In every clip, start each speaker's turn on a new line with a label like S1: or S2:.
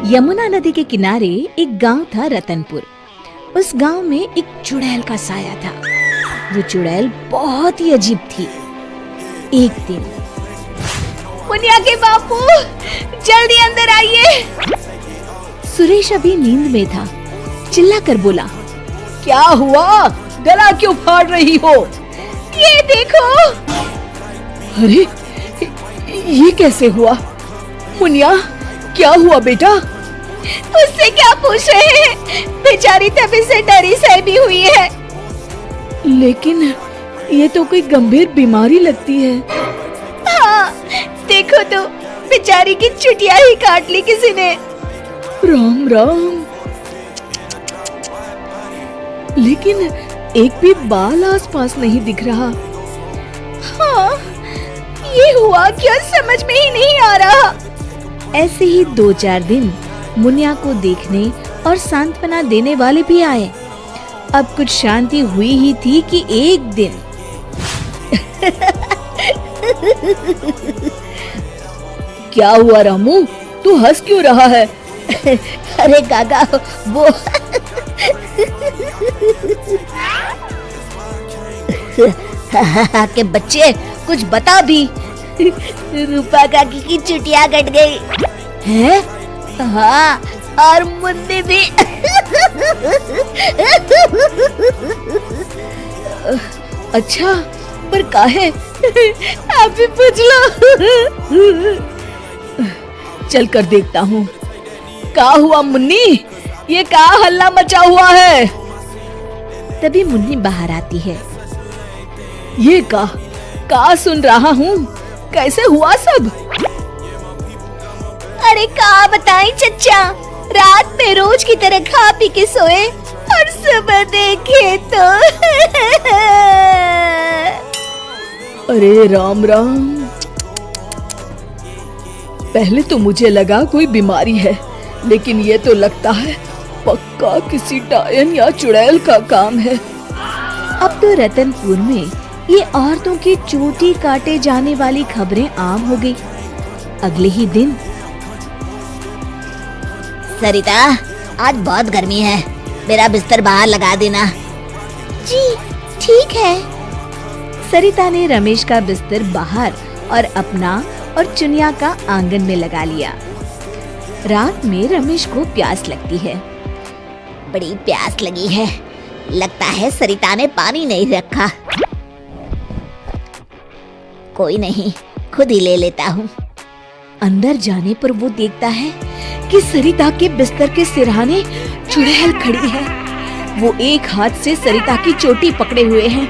S1: यमुना नदी के किनारे एक गांव था रतनपुर। उस गांव में एक चुड़ैल का साया था। वो चुड़ैल बहुत ही अजीब थी। एक दिन, मुनिया के बापू, जल्दी अंदर आइए। सुरेश अभी नींद में था, चिल्लाकर बोला,
S2: क्या हुआ? गला क्यों फाड़ रही हो?
S1: ये देखो।
S2: अरे, ये कैसे हुआ? मुनिया, क्या हुआ बेटा?
S1: उससे क्या पूछ रहे हैं? बेचारी तभी से डरी सहमी हुई है।
S2: लेकिन ये तो कोई गंभीर बीमारी लगती है।
S1: हाँ, देखो तो, बेचारी की चुटिया ही काट ली किसी ने।
S2: राम राम। लेकिन एक भी बाल आसपास नहीं दिख रहा।
S1: हाँ, ये हुआ क्या समझ में ही नहीं आ रहा। ऐसे ही 2-4 दिन मुनिया को देखने और सांत्वना देने वाले भी आए। अब कुछ शांति हुई ही थी कि एक दिन
S2: क्या हुआ रामू? तू हंस क्यों रहा है?
S1: अरे काका, वो के बच्चे, कुछ बता भी। रूपा काकी की चुटिया कट गई है। हाँ, और मुन्नी भी।
S2: अच्छा, पर काहे?
S1: आप भी पूछ लो।
S2: चल कर देखता हूँ। क्या हुआ मुन्नी? ये क्या हल्ला मचा हुआ है?
S1: तभी मुन्नी बाहर आती है।
S2: ये का सुन रहा हूँ? कैसे हुआ सब?
S1: अरे का बताएं चच्चा, रात में रोज की तरह खा पी के सोए और सुबह देखे तो
S2: अरे राम राम। पहले तो मुझे लगा कोई बीमारी है, लेकिन ये तो लगता है पक्का किसी डायन या चुड़ैल का काम है।
S1: अब तो रतनपुर में ये औरतों की चोटी काटे जाने वाली खबरें आम हो गई। अगले ही दिन,
S3: सरिता, आज बहुत गर्मी है, मेरा बिस्तर बाहर लगा देना।
S1: जी ठीक है। सरिता ने रमेश का बिस्तर बाहर और अपना और चुनिया का आंगन में लगा लिया। रात में रमेश को प्यास लगती है।
S3: बड़ी प्यास लगी है, लगता है सरिता ने पानी नहीं रखा। कोई नहीं, खुद ही ले लेता हूँ।
S1: अंदर जाने पर वो देखता है कि सरिता के बिस्तर के सिरहाने चुड़ैल खड़ी है। वो एक हाथ से सरिता की चोटी पकड़े हुए है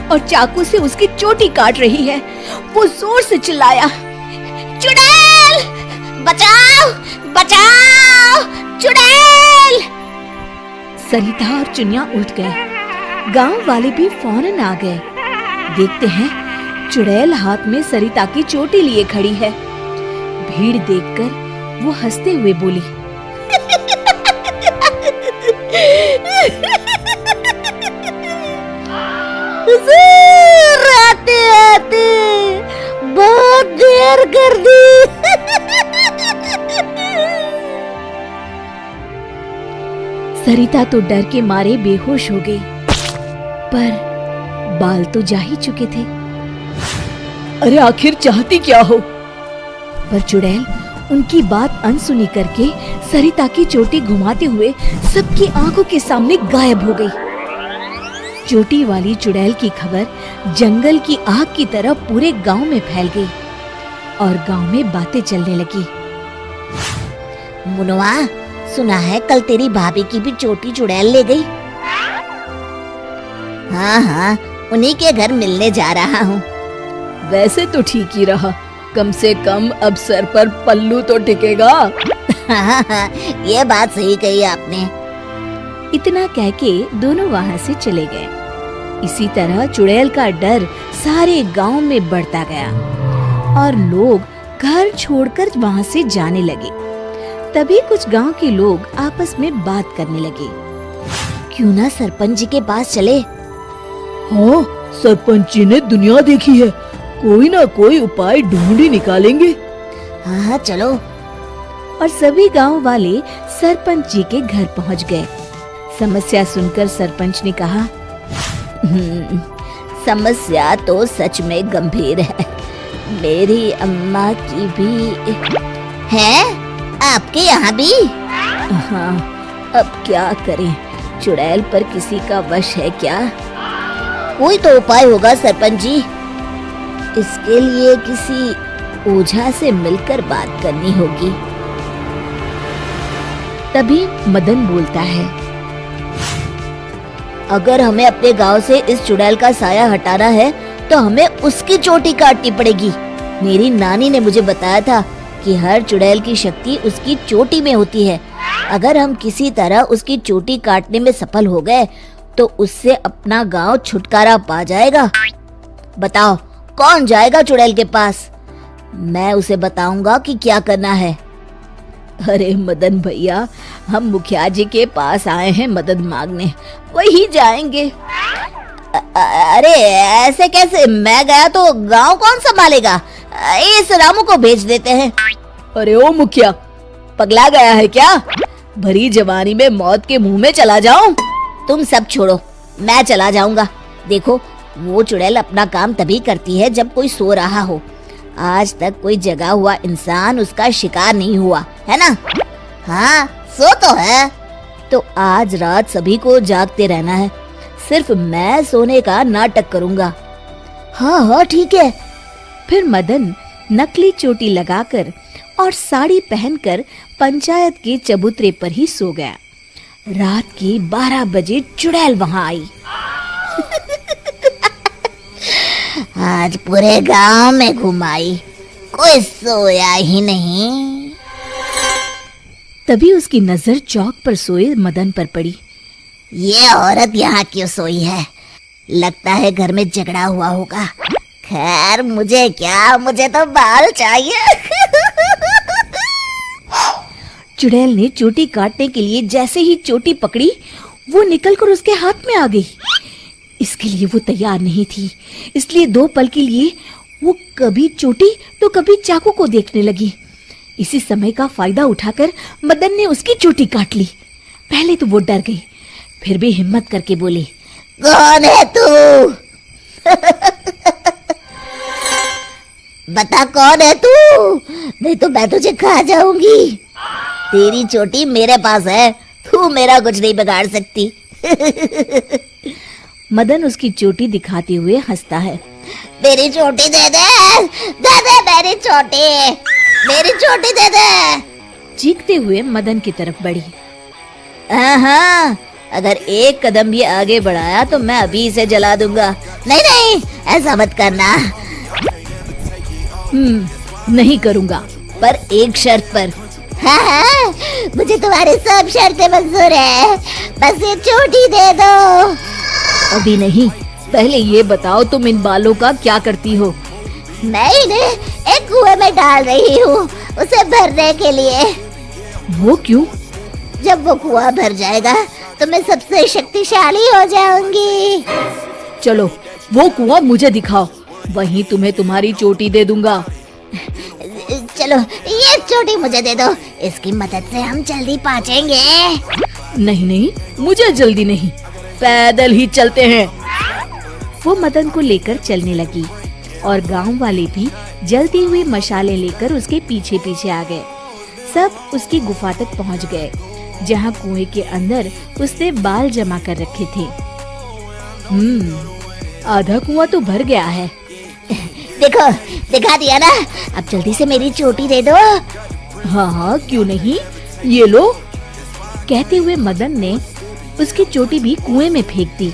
S1: और चाकू से उसकी चोटी काट रही है। वो जोर से चिल्लाया,
S3: चुड़ैल, बचाओ, बचाओ, चुड़ैल।
S1: सरिता और चुनिया उठ गए। गांव वाले भी फौरन आ गए। देखते हैं चुड़ैल हाथ में सरिता की चोटी लिए खड़ी है। भीड़ देखकर वो हंसते हुए बोली,
S3: आते आते बहुत देर कर दी।
S1: सरिता तो डर के मारे बेहोश हो गई, पर बाल तो जा ही चुके थे।
S2: अरे आखिर चाहती क्या हो?
S1: पर चुड़ैल उनकी बात अनसुनी करके सरिता की चोटी घुमाते हुए सबकी आंखों के सामने गायब हो गई। चोटी वाली चुड़ैल की खबर जंगल की आग की तरह पूरे गांव में फैल गई और गांव में बातें चलने लगी।
S3: मुनवा, सुना है कल तेरी भाभी की भी चोटी चुड़ैल ले गई। हाँ, उन्हीं के घर मिलने जा रहा हूँ।
S2: वैसे तो ठीक ही रहा, कम से कम अब सर पर पल्लू तो टिकेगा।
S3: ये बात सही कही आपने।
S1: इतना कह के दोनों वहां से चले गए। इसी तरह चुड़ैल का डर सारे गांव में बढ़ता गया और लोग घर छोड़कर वहां से जाने लगे। तभी कुछ गांव के लोग आपस में बात करने लगे।
S3: क्यों ना सरपंच जी के पास चले?
S2: हाँ, सरपंच जी ने दुनिया देखी है, कोई ना कोई उपाय ढूंढ ही निकालेंगे।
S3: हाँ, चलो।
S1: और सभी गांव वाले सरपंच जी के घर पहुंच गए। समस्या सुनकर सरपंच ने कहा,
S3: समस्या तो सच में गंभीर है। मेरी अम्मा की भी है, आपके यहाँ भी?
S1: हाँ, अब क्या करें, चुड़ैल पर किसी का वश है क्या?
S3: कोई तो उपाय होगा सरपंच जी। इसके लिए किसी ओझा से मिलकर बात करनी होगी।
S1: तभी मदन बोलता है,
S3: अगर हमें अपने गांव से इस चुड़ैल का साया हटाना है तो हमें उसकी चोटी काटनी पड़ेगी। मेरी नानी ने मुझे बताया था कि हर चुड़ैल की शक्ति उसकी चोटी में होती है। अगर हम किसी तरह उसकी चोटी काटने में सफल हो गए तो उससे अपना गांव छुटकारा पा जाएगा। बताओ कौन जाएगा चुड़ैल के पास? मैं उसे बताऊंगा कि क्या करना है।
S1: अरे मदन भैया, हम मुखिया जी के पास आए हैं मदद मांगने, वही जाएंगे।
S3: अरे ऐसे कैसे? मैं गया तो गांव कौन संभालेगा? इस रामू को भेज देते हैं।
S2: अरे ओ मुखिया,
S3: पगला गया है क्या?
S2: भरी जवानी में मौत के मुंह में चला जाऊं?
S3: तुम सब छोड़ो, मैं चला जाऊंगा। देखो, वो चुड़ैल अपना काम तभी करती है जब कोई सो रहा हो। आज तक कोई जगा हुआ इंसान उसका शिकार नहीं हुआ है ना? हाँ, सो तो है।
S1: तो आज रात सभी को जागते रहना है, सिर्फ मैं सोने का नाटक करूंगा।
S3: हाँ हाँ ठीक है।
S1: फिर मदन नकली चोटी लगाकर और साड़ी पहनकर पंचायत के चबूतरे पर ही सो गया। रात के 12 बजे चुड़ैल वहां आई।
S3: आज पूरे गांव में घुमाई, कोई सोया ही नहीं।
S1: तभी उसकी नजर चौक पर सोए मदन पर पड़ी।
S3: ये औरत यहाँ क्यों सोई है? लगता है घर में झगड़ा हुआ होगा। खैर मुझे क्या, मुझे तो बाल चाहिए।
S1: चुड़ैल ने चोटी काटने के लिए जैसे ही चोटी पकड़ी, वो निकलकर उसके हाथ में आ गई। इसके लिए वो तैयार नहीं थी, इसलिए 2 पल के लिए वो कभी चोटी तो कभी चाकू को देखने लगी। इसी समय का फायदा उठाकर मदन ने उसकी चोटी काट ली। पहले तो वो डर गई, फिर भी हिम्मत करके बोली,
S3: कौन है तू? बता कौन है तू, नहीं तो मैं तुझे खा जाऊंगी। तेरी चोटी मेरे पास है, तू मेरा कुछ नहीं बिगाड़ सकती।
S1: मदन उसकी चोटी दिखाते हुए हंसता है।
S3: मेरी चोटी दे दे, दे दे मेरी चोटी, मेरी चोटी दे दे।
S1: चीखते हुए मदन की तरफ बढ़ी।
S3: हाँ, अगर एक कदम भी आगे बढ़ाया तो मैं अभी इसे जला दूंगा। नहीं नहीं, ऐसा मत करना।
S1: नहीं करूँगा,
S3: पर एक शर्त पर। हाँ, मुझे तुम्हारी सब शर्तें मंजूर है, बस ये चोटी दे दो।
S1: अभी नहीं, पहले ये बताओ तुम इन बालों का क्या करती हो?
S3: मैं इन्हें एक कुएं में डाल रही हूँ, उसे भरने के लिए।
S1: वो क्यों?
S3: जब वो कुआं भर जाएगा तो मैं सबसे शक्तिशाली हो जाऊंगी।
S2: चलो वो कुआं मुझे दिखाओ, वहीं तुम्हें तुम्हारी चोटी दे दूंगा।
S3: चलो ये चोटी मुझे दे दो, इसकी मदद से हम जल्दी पहुँचेंगे।
S2: नहीं नहीं, मुझे जल्दी नहीं, पैदल ही चलते हैं।
S1: वो मदन को लेकर चलने लगी और गांव वाले भी जलती हुई मशालें लेकर उसके पीछे पीछे आ गए। सब उसकी गुफा तक पहुंच गए, जहां कुएं के अंदर उसने बाल जमा कर रखे थे।
S2: आधा कुआं तो भर गया है।
S3: देखो, दिखा दिया ना, अब जल्दी से मेरी चोटी दे दो।
S2: हाँ हाँ, क्यों नहीं, ये लो।
S1: कहते हुए मदन ने उसकी चोटी भी कुएं में फेंक दी।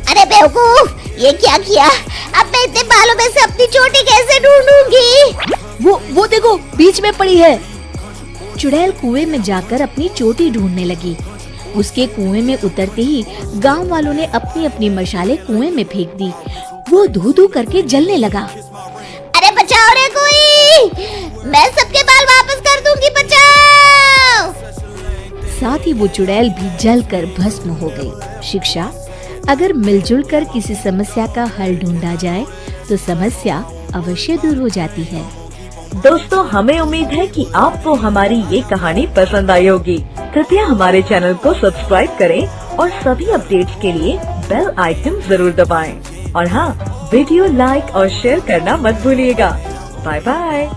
S3: अरे बेवकूफ, ये क्या किया? अब मैं इतने बालों में से अपनी चोटी कैसे ढूंढूंगी?
S2: वो देखो, बीच में पड़ी है।
S1: चुड़ैल कुएं में जाकर अपनी चोटी ढूंढने लगी। उसके कुएं में उतरते ही गांव वालों ने अपनी अपनी मशालें कुएं में फेंक दी। वो धू धू करके जलने लगा।
S3: अरे बचाओ रे कोई, मैं सबके बाल वापस कर दूंगी, बचाओ।
S1: साथ ही वो चुड़ैल भी जलकर भस्म हो गई। शिक्षा: अगर मिलजुल कर किसी समस्या का हल ढूंढा जाए तो समस्या अवश्य दूर हो जाती है।
S4: दोस्तों, हमें उम्मीद है कि आपको हमारी ये कहानी पसंद आई होगी। कृपया हमारे चैनल को सब्सक्राइब करें और सभी अपडेट्स के लिए बेल आइकन जरूर दबाएं। और हाँ, वीडियो लाइक और शेयर करना मत भूलिएगा। Bye bye.